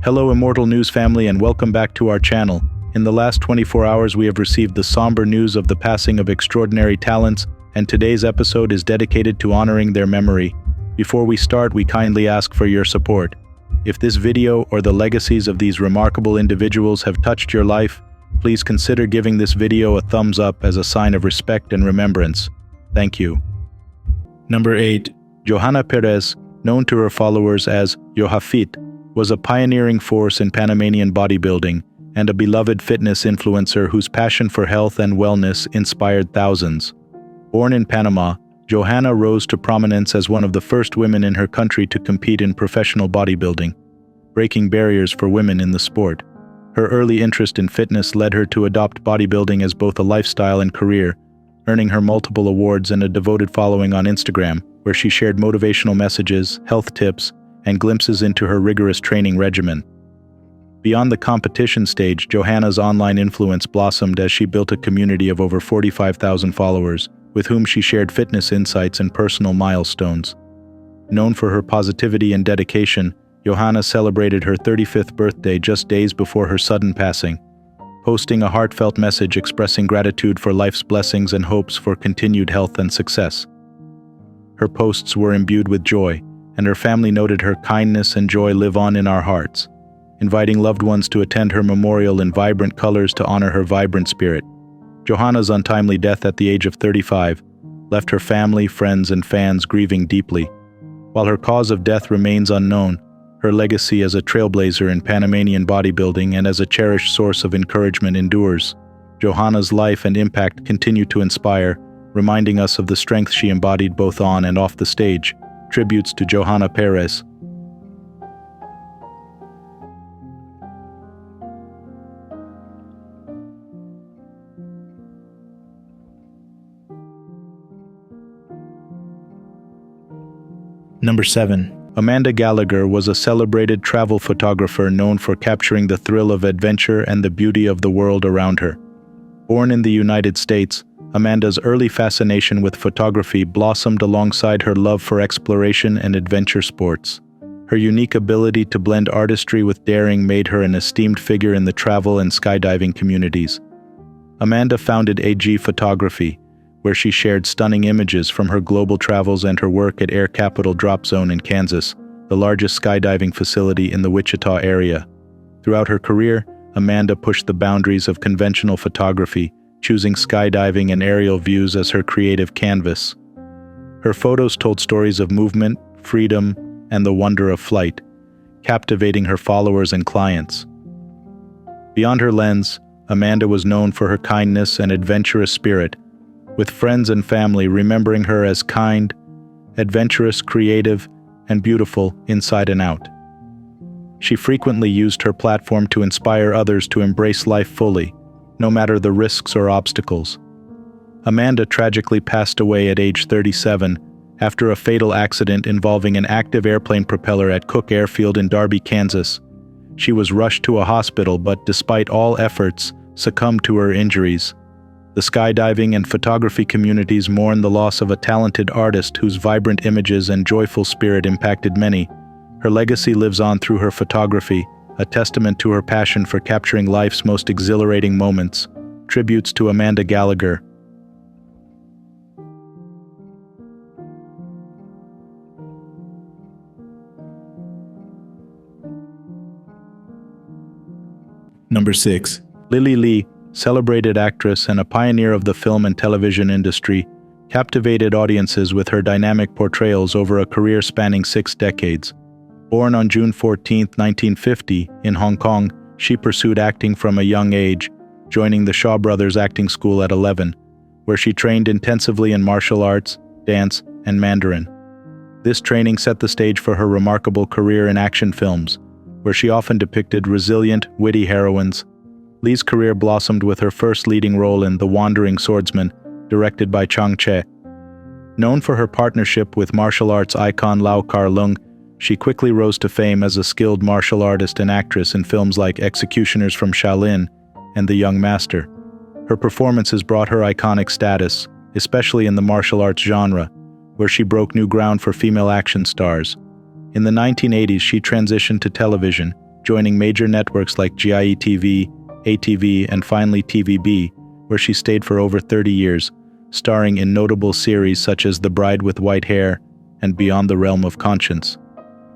Hello Immortal News family and welcome back to our channel. In the last 24 hours we have received the somber news of the passing of extraordinary talents, and today's episode is dedicated to honoring their memory. Before we start, we kindly ask for your support. If this video or the legacies of these remarkable individuals have touched your life, please consider giving this video a thumbs up as a sign of respect and remembrance. Thank you. Number 8. Johanna Perez, known to her followers as Johafit, was a pioneering force in Panamanian bodybuilding and a beloved fitness influencer whose passion for health and wellness inspired thousands. Born in Panama, Johanna rose to prominence as one of the first women in her country to compete in professional bodybuilding, breaking barriers for women in the sport. Her early interest in fitness led her to adopt bodybuilding as both a lifestyle and career, earning her multiple awards and a devoted following on Instagram, where she shared motivational messages, health tips, and glimpses into her rigorous training regimen. Beyond the competition stage, Johanna's online influence blossomed as she built a community of over 45,000 followers, with whom she shared fitness insights and personal milestones. Known for her positivity and dedication, Johanna celebrated her 35th birthday just days before her sudden passing, posting a heartfelt message expressing gratitude for life's blessings and hopes for continued health and success. Her posts were imbued with joy, and her family noted her kindness and joy live on in our hearts, inviting loved ones to attend her memorial in vibrant colors to honor her vibrant spirit. Johanna's untimely death at the age of 35 left her family, friends, and fans grieving deeply. While her cause of death remains unknown, her legacy as a trailblazer in Panamanian bodybuilding and as a cherished source of encouragement endures. Johanna's life and impact continue to inspire, reminding us of the strength she embodied both on and off the stage. Tributes to Johanna Pérez. Number 7. Amanda Gallagher was a celebrated travel photographer known for capturing the thrill of adventure and the beauty of the world around her. Born in the United States, Amanda's early fascination with photography blossomed alongside her love for exploration and adventure sports. Her unique ability to blend artistry with daring made her an esteemed figure in the travel and skydiving communities. Amanda founded AG Photography, where she shared stunning images from her global travels and her work at Air Capital Drop Zone in Kansas, the largest skydiving facility in the Wichita area. Throughout her career, Amanda pushed the boundaries of conventional photography, choosing skydiving and aerial views as her creative canvas. Her photos told stories of movement, freedom, and the wonder of flight, captivating her followers and clients. Beyond her lens, Amanda was known for her kindness and adventurous spirit, with friends and family remembering her as kind, adventurous, creative, and beautiful inside and out. She frequently used her platform to inspire others to embrace life fully, no matter the risks or obstacles. Amanda tragically passed away at age 37 after a fatal accident involving an active airplane propeller at Cook Airfield in Darby, Kansas. She was rushed to a hospital but, despite all efforts, succumbed to her injuries. The skydiving and photography communities mourn the loss of a talented artist whose vibrant images and joyful spirit impacted many. Her legacy lives on through her photography, a testament to her passion for capturing life's most exhilarating moments. Tributes to Amanda Gallagher. Number 6. Lily Lee, celebrated actress and a pioneer of the film and television industry, captivated audiences with her dynamic portrayals over a career spanning 6 decades. Born on June 14, 1950, in Hong Kong, she pursued acting from a young age, joining the Shaw Brothers Acting School at 11, where she trained intensively in martial arts, dance, and Mandarin. This training set the stage for her remarkable career in action films, where she often depicted resilient, witty heroines. Lee's career blossomed with her first leading role in The Wandering Swordsman, directed by Chang Che. Known for her partnership with martial arts icon Lau Kar-leung, she quickly rose to fame as a skilled martial artist and actress in films like Executioners from Shaolin and The Young Master. Her performances brought her iconic status, especially in the martial arts genre, where she broke new ground for female action stars. In the 1980s, she transitioned to television, joining major networks like GIE-TV, ATV, and finally TVB, where she stayed for over 30 years, starring in notable series such as The Bride with White Hair and Beyond the Realm of Conscience.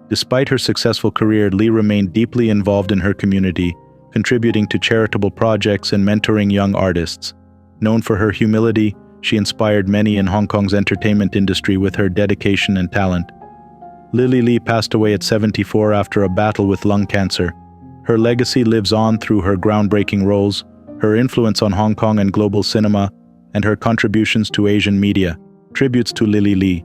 Despite her successful career, Lee remained deeply involved in her community, contributing to charitable projects and mentoring young artists. Known for her humility, she inspired many in Hong Kong's entertainment industry with her dedication and talent. Lily Lee passed away at 74 after a battle with lung cancer. Her legacy lives on through her groundbreaking roles, her influence on Hong Kong and global cinema, and her contributions to Asian media. Tributes to Lily Lee.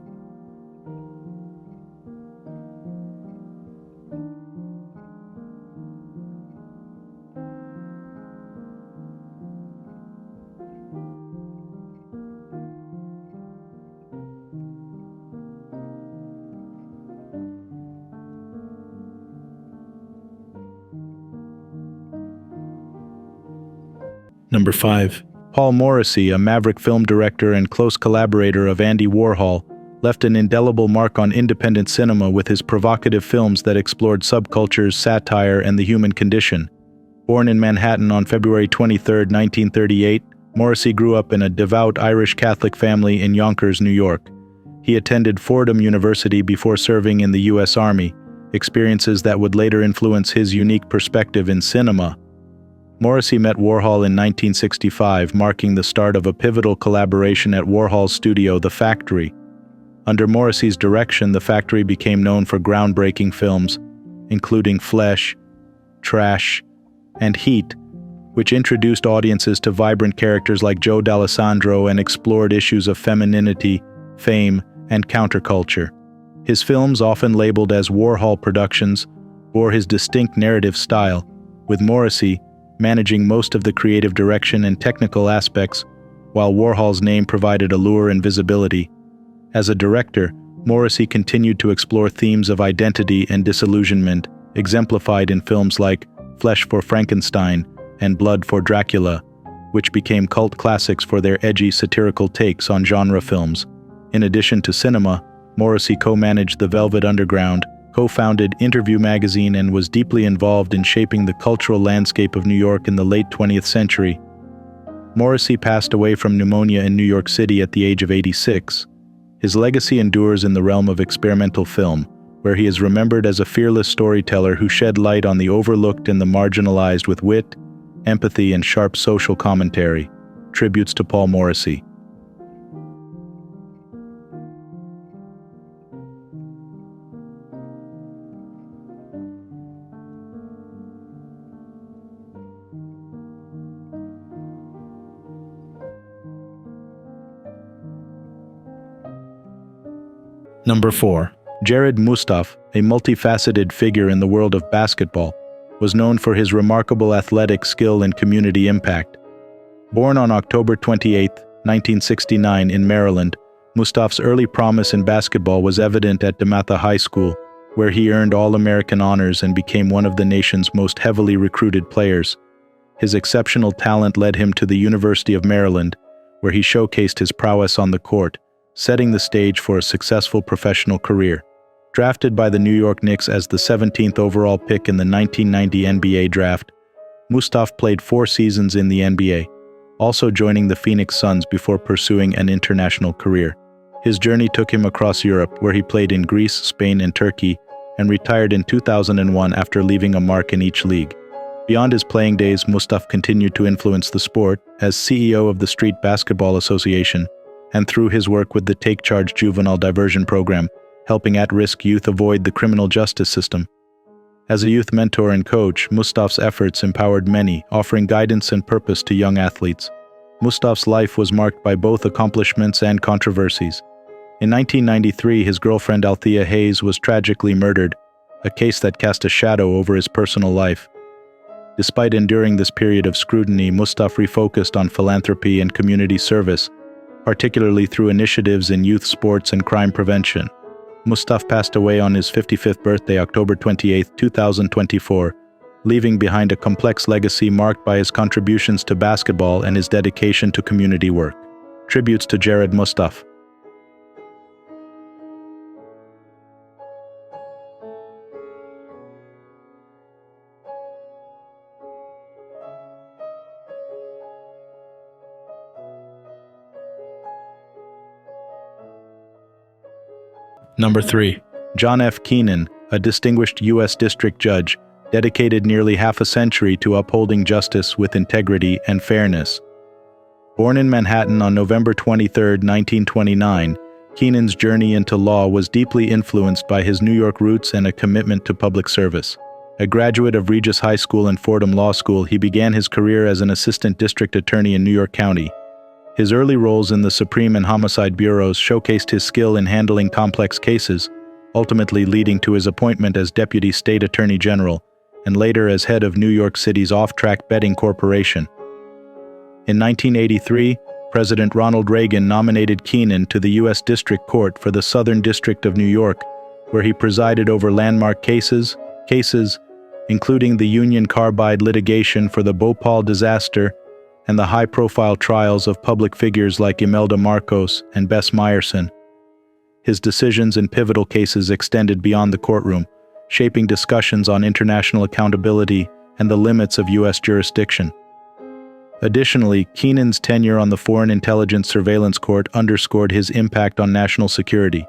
Number 5. Paul Morrissey, a maverick film director and close collaborator of Andy Warhol, left an indelible mark on independent cinema with his provocative films that explored subcultures, satire, and the human condition. Born in Manhattan on February 23, 1938, Morrissey grew up in a devout Irish Catholic family in Yonkers, New York. He attended Fordham University before serving in the U.S. Army, experiences that would later influence his unique perspective in cinema. Morrissey met Warhol in 1965, marking the start of a pivotal collaboration at Warhol's studio, The Factory. Under Morrissey's direction, The Factory became known for groundbreaking films, including Flesh, Trash, and Heat, which introduced audiences to vibrant characters like Joe D'Alessandro and explored issues of femininity, fame, and counterculture. His films, often labeled as Warhol productions, bore his distinct narrative style, with Morrissey managing most of the creative direction and technical aspects, while Warhol's name provided allure and visibility. As a director, Morrissey continued to explore themes of identity and disillusionment, exemplified in films like Flesh for Frankenstein and Blood for Dracula, which became cult classics for their edgy satirical takes on genre films. In addition to cinema, Morrissey co-managed The Velvet Underground, co-founded Interview magazine, and was deeply involved in shaping the cultural landscape of New York in the late 20th century. Morrissey passed away from pneumonia in New York City at the age of 86. His legacy endures in the realm of experimental film, where he is remembered as a fearless storyteller who shed light on the overlooked and the marginalized with wit, empathy, and sharp social commentary. Tributes to Paul Morrissey. Number 4. Jared Mustaf, a multifaceted figure in the world of basketball, was known for his remarkable athletic skill and community impact. Born on October 28, 1969 in Maryland, Mustaf's early promise in basketball was evident at DeMatha High School, where he earned All-American honors and became one of the nation's most heavily recruited players. His exceptional talent led him to the University of Maryland, where he showcased his prowess on the court, setting the stage for a successful professional career. Drafted by the New York Knicks as the 17th overall pick in the 1990 NBA draft, Mustaf played 4 seasons in the NBA, also joining the Phoenix Suns before pursuing an international career. His journey took him across Europe, where he played in Greece, Spain, and Turkey, and retired in 2001 after leaving a mark in each league. Beyond his playing days, Mustaf continued to influence the sport as CEO of the Street Basketball Association, and through his work with the Take Charge Juvenile Diversion Program, helping at-risk youth avoid the criminal justice system. As a youth mentor and coach, Mustaf's efforts empowered many, offering guidance and purpose to young athletes. Mustaf's life was marked by both accomplishments and controversies. In 1993, his girlfriend Althea Hayes was tragically murdered, a case that cast a shadow over his personal life. Despite enduring this period of scrutiny, Mustaf refocused on philanthropy and community service, particularly through initiatives in youth sports and crime prevention. Mustaf passed away on his 55th birthday, October 28, 2024, leaving behind a complex legacy marked by his contributions to basketball and his dedication to community work. Tributes to Jared Mustaf. Number 3. John F. Keenan, a distinguished U.S. district judge, dedicated nearly half a century to upholding justice with integrity and fairness. Born in Manhattan on November 23, 1929, Keenan's journey into law was deeply influenced by his New York roots and a commitment to public service. A graduate of Regis High School and Fordham Law School, he began his career as an assistant district attorney in New York County. His early roles in the Supreme and Homicide Bureaus showcased his skill in handling complex cases, ultimately leading to his appointment as Deputy State Attorney General, and later as head of New York City's Off-Track Betting Corporation. In 1983, President Ronald Reagan nominated Keenan to the U.S. District Court for the Southern District of New York, where he presided over landmark cases including the Union Carbide litigation for the Bhopal disaster and the high-profile trials of public figures like Imelda Marcos and Bess Meyerson. His decisions in pivotal cases extended beyond the courtroom, shaping discussions on international accountability and the limits of U.S. jurisdiction. Additionally, Keenan's tenure on the Foreign Intelligence Surveillance Court underscored his impact on national security.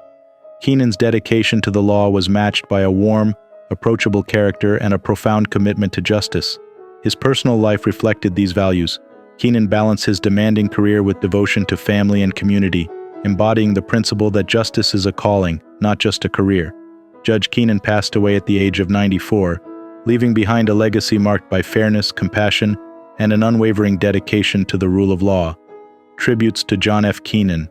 Keenan's dedication to the law was matched by a warm, approachable character and a profound commitment to justice. His personal life reflected these values. Keenan balanced his demanding career with devotion to family and community, embodying the principle that justice is a calling, not just a career. Judge Keenan passed away at the age of 94, leaving behind a legacy marked by fairness, compassion, and an unwavering dedication to the rule of law. Tributes to John F. Keenan.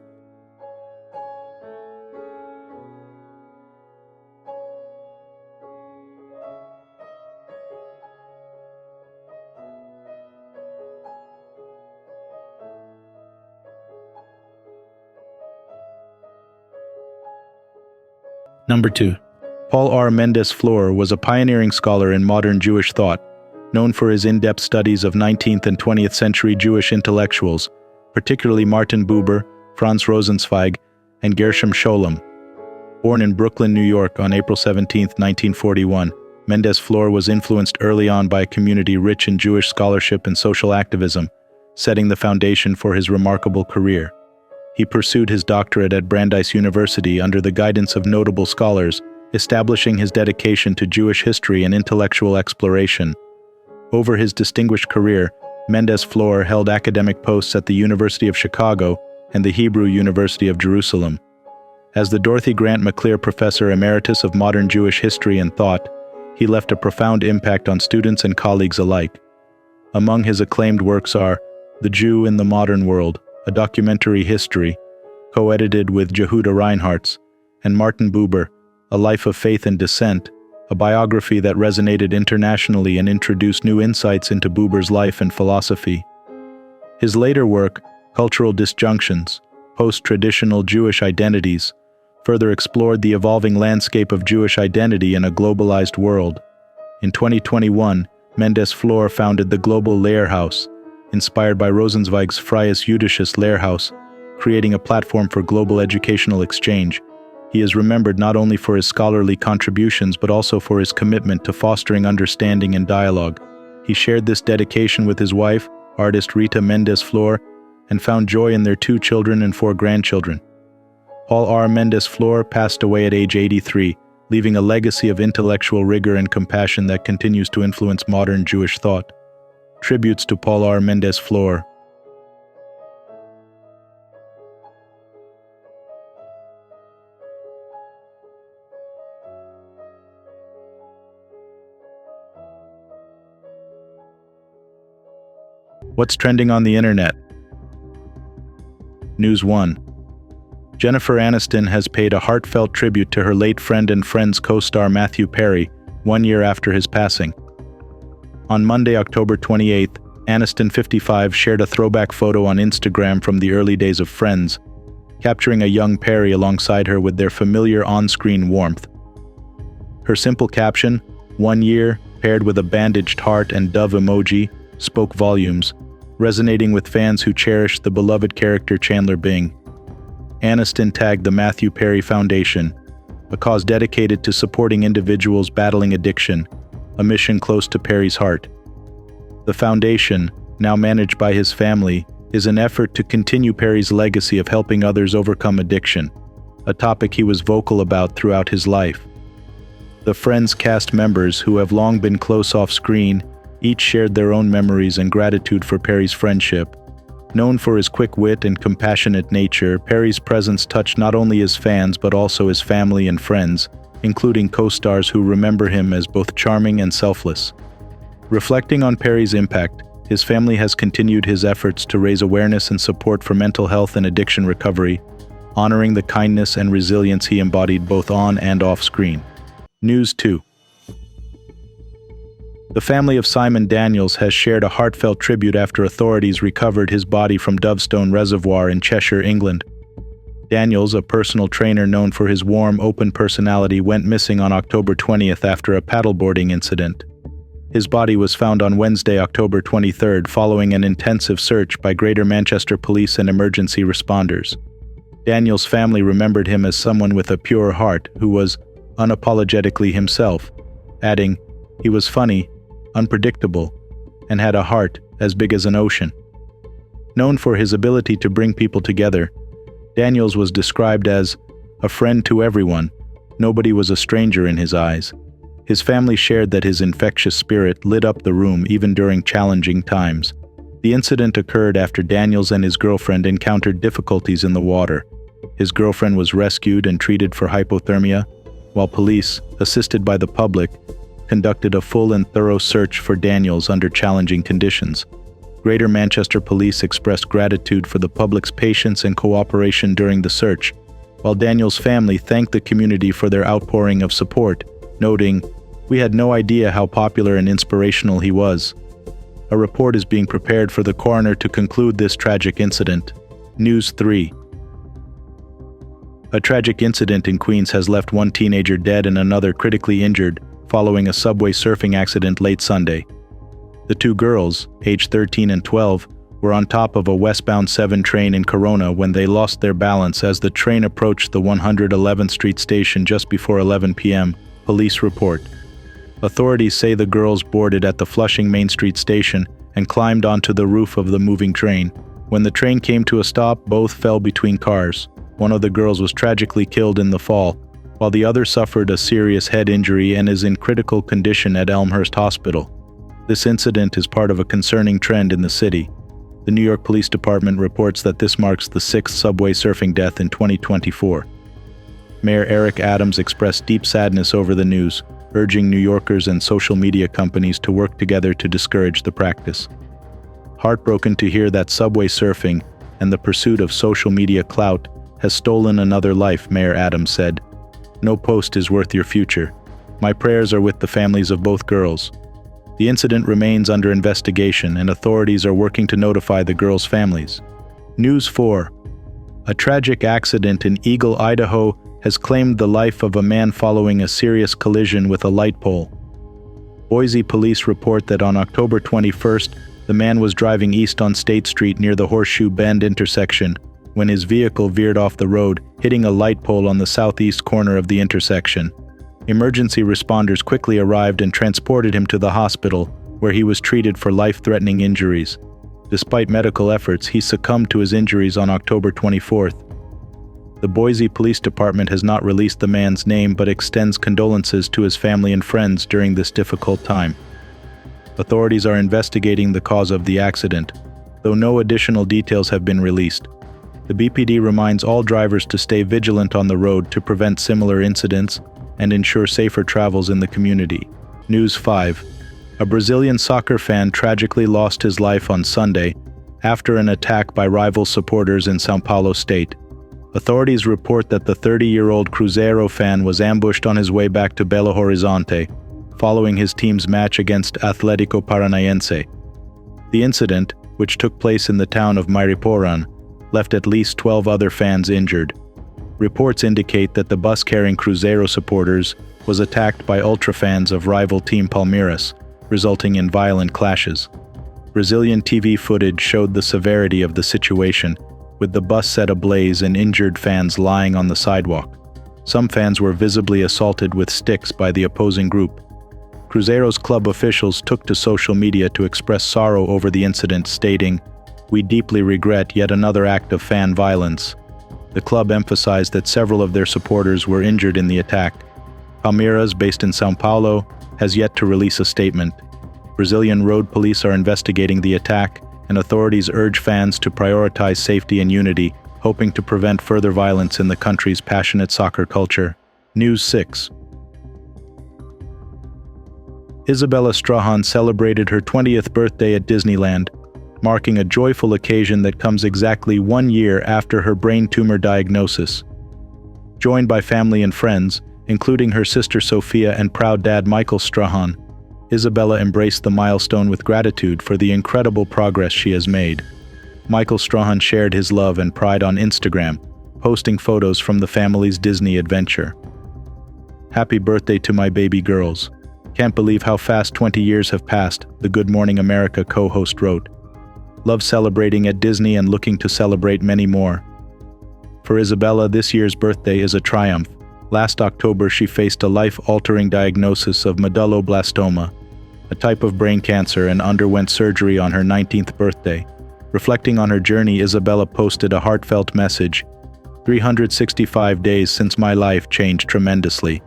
Number 2. Paul R. Mendes FL was a pioneering scholar in modern Jewish thought, known for his in-depth studies of 19th and 20th century Jewish intellectuals, particularly Martin Buber, Franz Rosenzweig, and Gershom Scholem. Born in Brooklyn, New York on April 17, 1941, Mendes FL was influenced early on by a community rich in Jewish scholarship and social activism, setting the foundation for his remarkable career. He pursued his doctorate at Brandeis University under the guidance of notable scholars, establishing his dedication to Jewish history and intellectual exploration. Over his distinguished career, Mendes FL held academic posts at the University of Chicago and the Hebrew University of Jerusalem. As the Dorothy Grant McClear Professor Emeritus of Modern Jewish History and Thought, he left a profound impact on students and colleagues alike. Among his acclaimed works are The Jew in the Modern World, a documentary history, co-edited with Jehuda Reinhartz, and Martin Buber, A Life of Faith and Dissent, a biography that resonated internationally and introduced new insights into Buber's life and philosophy. His later work, Cultural Disjunctions, Post-Traditional Jewish Identities, further explored the evolving landscape of Jewish identity in a globalized world. In 2021, Mendes FL founded the Global Lehrhaus, inspired by Rosenzweig's Freies Jüdisches Lehrhaus, creating a platform for global educational exchange. He is remembered not only for his scholarly contributions but also for his commitment to fostering understanding and dialogue. He shared this dedication with his wife, artist Rita Mendes FL, and found joy in their 2 children and 4 grandchildren. Paul R. Mendes FL passed away at age 83, leaving a legacy of intellectual rigor and compassion that continues to influence modern Jewish thought. Tributes to Paul R. Mendes FL. What's trending on the internet? News 1. Jennifer Aniston has paid a heartfelt tribute to her late friend and Friends co-star Matthew Perry, 1 year after his passing. On Monday, October 28th, Aniston, 55, shared a throwback photo on Instagram from the early days of Friends, capturing a young Perry alongside her with their familiar on-screen warmth. Her simple caption, 1 year, paired with a bandaged heart and dove emoji, spoke volumes, resonating with fans who cherish the beloved character Chandler Bing. Aniston tagged the Matthew Perry Foundation, a cause dedicated to supporting individuals battling addiction, a mission close to Perry's heart. The foundation, now managed by his family, is an effort to continue Perry's legacy of helping others overcome addiction. a topic he was vocal about throughout his life. The Friends cast members, who have long been close off-screen, each shared their own memories and gratitude for Perry's friendship. Known for his quick wit and compassionate nature, Perry's presence touched not only his fans but also his family and friends, including co-stars who remember him as both charming and selfless. Reflecting on Perry's impact, his family has continued his efforts to raise awareness and support for mental health and addiction recovery, honoring the kindness and resilience he embodied both on and off-screen. News 2. The family of Simon Daniels has shared a heartfelt tribute after authorities recovered his body from Dovestone Reservoir in Cheshire, England. Daniels, a personal trainer known for his warm, open personality, went missing on October 20th after a paddleboarding incident. His body was found on Wednesday, October 23rd, following an intensive search by Greater Manchester Police and emergency responders. Daniels' family remembered him as someone with a pure heart who was unapologetically himself, adding, "He was funny, unpredictable, and had a heart as big as an ocean." Known for his ability to bring people together, Daniels was described as a friend to everyone. Nobody was a stranger in his eyes. His family shared that his infectious spirit lit up the room even during challenging times. The incident occurred after Daniels and his girlfriend encountered difficulties in the water. His girlfriend was rescued and treated for hypothermia, while police, assisted by the public, conducted a full and thorough search for Daniels under challenging conditions. Greater Manchester Police expressed gratitude for the public's patience and cooperation during the search, while Daniels' family thanked the community for their outpouring of support, noting, "We had no idea how popular and inspirational he was." A report is being prepared for the coroner to conclude this tragic incident. News 3. A tragic incident in Queens has left one teenager dead and another critically injured following a subway surfing accident late Sunday. The two girls, aged 13 and 12, were on top of a westbound 7 train in Corona when they lost their balance as the train approached the 111th Street station just before 11 p.m., police report. Authorities say the girls boarded at the Flushing Main Street station and climbed onto the roof of the moving train. When the train came to a stop, both fell between cars. One of the girls was tragically killed in the fall, while the other suffered a serious head injury and is in critical condition at Elmhurst Hospital. This incident is part of a concerning trend in the city. The New York Police Department reports that this marks the 6th subway surfing death in 2024. Mayor Eric Adams expressed deep sadness over the news, urging New Yorkers and social media companies to work together to discourage the practice. Heartbroken to hear that subway surfing and the pursuit of social media clout has stolen another life, Mayor Adams said. "No post is worth your future. My prayers are with the families of both girls." The incident remains under investigation and authorities are working to notify the girls' families. News 4. A tragic accident in Eagle, Idaho has claimed the life of a man following a serious collision with a light pole. Boise police report that on October 21st, the man was driving east on State Street near the Horseshoe Bend intersection when his vehicle veered off the road, hitting a light pole on the southeast corner of the intersection. Emergency responders quickly arrived and transported him to the hospital, where he was treated for life-threatening injuries. Despite medical efforts, he succumbed to his injuries on October 24th. The Boise Police Department has not released the man's name but extends condolences to his family and friends during this difficult time. Authorities are investigating the cause of the accident, though no additional details have been released. The BPD reminds all drivers to stay vigilant on the road to prevent similar incidents and ensure safer travels in the community. News 5. A Brazilian soccer fan tragically lost his life on Sunday after an attack by rival supporters in São Paulo state. Authorities report that the 30-year-old Cruzeiro fan was ambushed on his way back to Belo Horizonte, following his team's match against Atlético Paranaense. The incident, which took place in the town of Mariporã, left at least 12 other fans injured. Reports indicate that the bus carrying Cruzeiro supporters was attacked by ultra fans of rival team Palmeiras, resulting in violent clashes. Brazilian TV footage showed the severity of the situation, with the bus set ablaze and injured fans lying on the sidewalk. Some fans were visibly assaulted with sticks by the opposing group. Cruzeiro's club officials took to social media to express sorrow over the incident, stating, "We deeply regret yet another act of fan violence." The club emphasized that several of their supporters were injured in the attack. Palmeiras, based in São Paulo, has yet to release a statement. Brazilian road police are investigating the attack, and authorities urge fans to prioritize safety and unity, hoping to prevent further violence in the country's passionate soccer culture. News 6. Isabellas Strahan celebrated her 20th birthday at Disneyland, marking a joyful occasion that comes exactly 1 year after her brain tumor diagnosis. Joined by family and friends, including her sister Sophia and proud dad Michael Strahan, Isabella embraced the milestone with gratitude for the incredible progress she has made. Michael Strahan shared his love and pride on Instagram, posting photos from the family's Disney adventure. "Happy birthday to my baby girls. Can't believe how fast 20 years have passed," the Good Morning America co-host wrote. "Love celebrating at Disney and looking to celebrate many more." For Isabella, this year's birthday is a triumph. Last October, she faced a life-altering diagnosis of medulloblastoma, a type of brain cancer, and underwent surgery on her 19th birthday. Reflecting on her journey, Isabella posted a heartfelt message, "365 days since my life changed tremendously.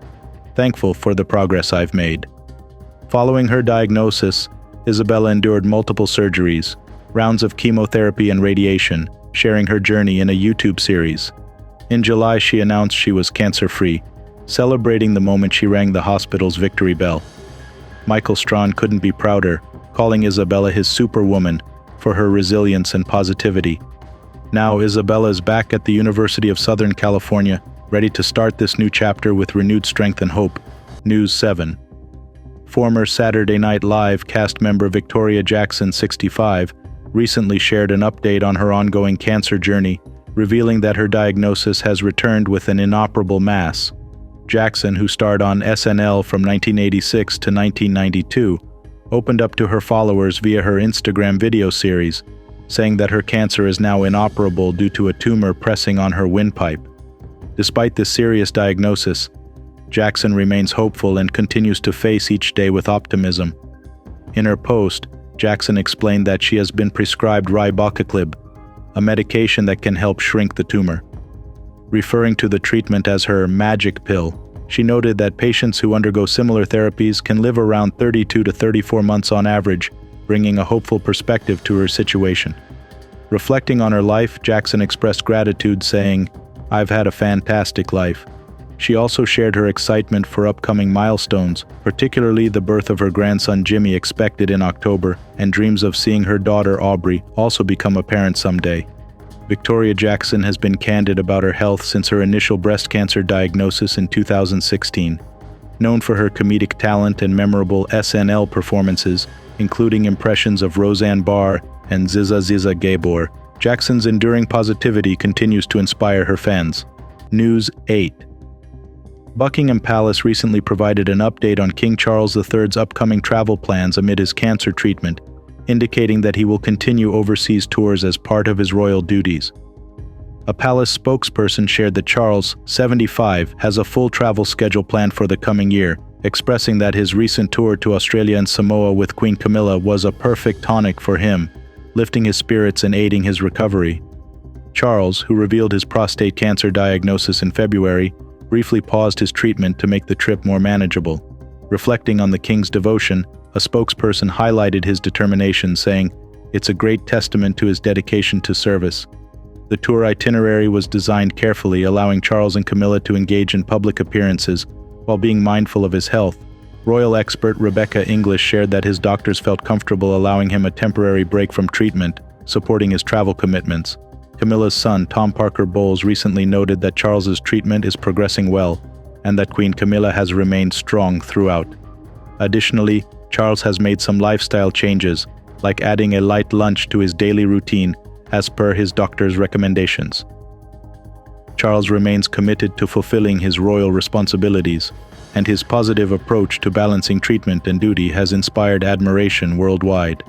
Thankful for the progress I've made." Following her diagnosis, Isabella endured multiple surgeries, rounds of chemotherapy and radiation, sharing her journey in a YouTube series. In July, she announced she was cancer-free, celebrating the moment she rang the hospital's victory bell. Michael Strahan couldn't be prouder, calling Isabella his superwoman for her resilience and positivity. Now, Isabella is back at the University of Southern California, ready to start this new chapter with renewed strength and hope. News 7. Former Saturday Night Live cast member Victoria Jackson, 65, recently shared an update on her ongoing cancer journey, revealing that her diagnosis has returned with an inoperable mass. Jackson, who starred on SNL from 1986 to 1992, opened up to her followers via her Instagram video series, saying that her cancer is now inoperable due to a tumor pressing on her windpipe. Despite this serious diagnosis, Jackson remains hopeful and continues to face each day with optimism. In her post, Jackson explained that she has been prescribed ribociclib, a medication that can help shrink the tumor. Referring to the treatment as her magic pill, she noted that patients who undergo similar therapies can live around 32 to 34 months on average, bringing a hopeful perspective to her situation. Reflecting on her life, Jackson expressed gratitude, saying, "I've had a fantastic life." She also shared her excitement for upcoming milestones, particularly the birth of her grandson Jimmy expected in October, and dreams of seeing her daughter Aubrey also become a parent someday. Victoria Jackson has been candid about her health since her initial breast cancer diagnosis in 2016. Known for her comedic talent and memorable SNL performances, including impressions of Roseanne Barr and Ziza Ziza Gabor, Jackson's enduring positivity continues to inspire her fans. News 8. Buckingham Palace recently provided an update on King Charles III's upcoming travel plans amid his cancer treatment, indicating that he will continue overseas tours as part of his royal duties. A palace spokesperson shared that Charles, 75, has a full travel schedule planned for the coming year, expressing that his recent tour to Australia and Samoa with Queen Camilla was a perfect tonic for him, lifting his spirits and aiding his recovery. Charles, who revealed his prostate cancer diagnosis in February, briefly paused his treatment to make the trip more manageable. Reflecting on the king's devotion, a spokesperson highlighted his determination, saying, "It's a great testament to his dedication to service." The tour itinerary was designed carefully, allowing Charles and Camilla to engage in public appearances while being mindful of his health. Royal expert Rebecca English shared that his doctors felt comfortable allowing him a temporary break from treatment, supporting his travel commitments. Camilla's son, Tom Parker Bowles, recently noted that Charles's treatment is progressing well, and that Queen Camilla has remained strong throughout. Additionally, Charles has made some lifestyle changes, like adding a light lunch to his daily routine as per his doctor's recommendations. Charles remains committed to fulfilling his royal responsibilities, and his positive approach to balancing treatment and duty has inspired admiration worldwide.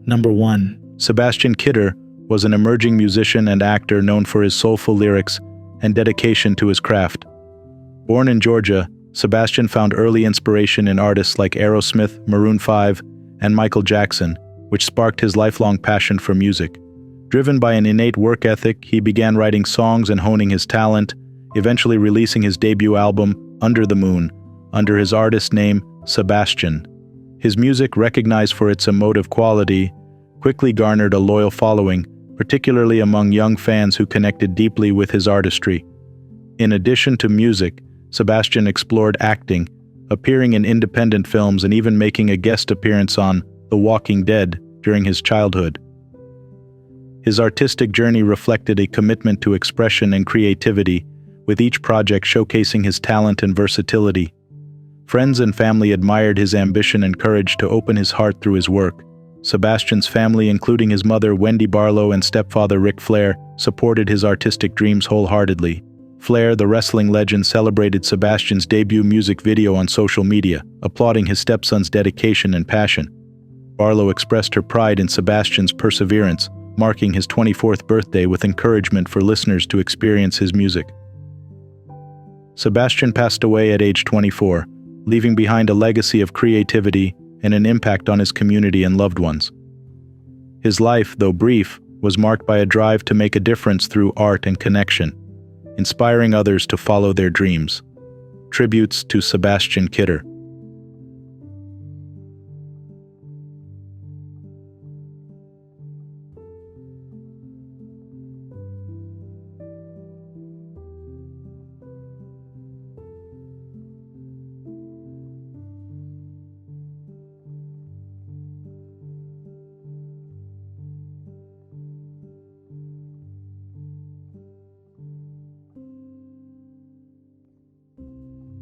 Number 1. Sebastian Kit was an emerging musician and actor known for his soulful lyrics and dedication to his craft. Born in Georgia, Sebastian found early inspiration in artists like Aerosmith, Maroon 5, and Michael Jackson, which sparked his lifelong passion for music. Driven by an innate work ethic, he began writing songs and honing his talent, eventually releasing his debut album, Under the Moon, under his artist name, Sebastian. His music, recognized for its emotive quality, quickly garnered a loyal following, particularly among young fans who connected deeply with his artistry. In addition to music, Sebastian explored acting, appearing in independent films and even making a guest appearance on The Walking Dead during his childhood. His artistic journey reflected a commitment to expression and creativity, with each project showcasing his talent and versatility. Friends and family admired his ambition and courage to open his heart through his work. Sebastian's family, including his mother Wendy Barlow and stepfather Ric Flair, supported his artistic dreams wholeheartedly. Flair, the wrestling legend, celebrated Sebastian's debut music video on social media, applauding his stepson's dedication and passion. Barlow expressed her pride in Sebastian's perseverance, marking his 24th birthday with encouragement for listeners to experience his music. Sebastian passed away at age 24, leaving behind a legacy of creativity and an impact on his community and loved ones. His life, though brief, was marked by a drive to make a difference through art and connection, inspiring others to follow their dreams. Tributes to Sebastian Kit.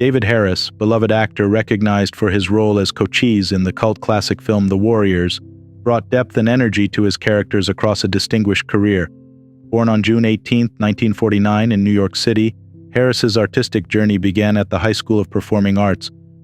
David Harris, beloved actor recognized for his role as Cochise in the cult classic film The Warriors, brought depth and energy to his characters across a distinguished career. Born on June 18, 1949 in New York City, Harris's artistic journey began at the High School of Performing Arts,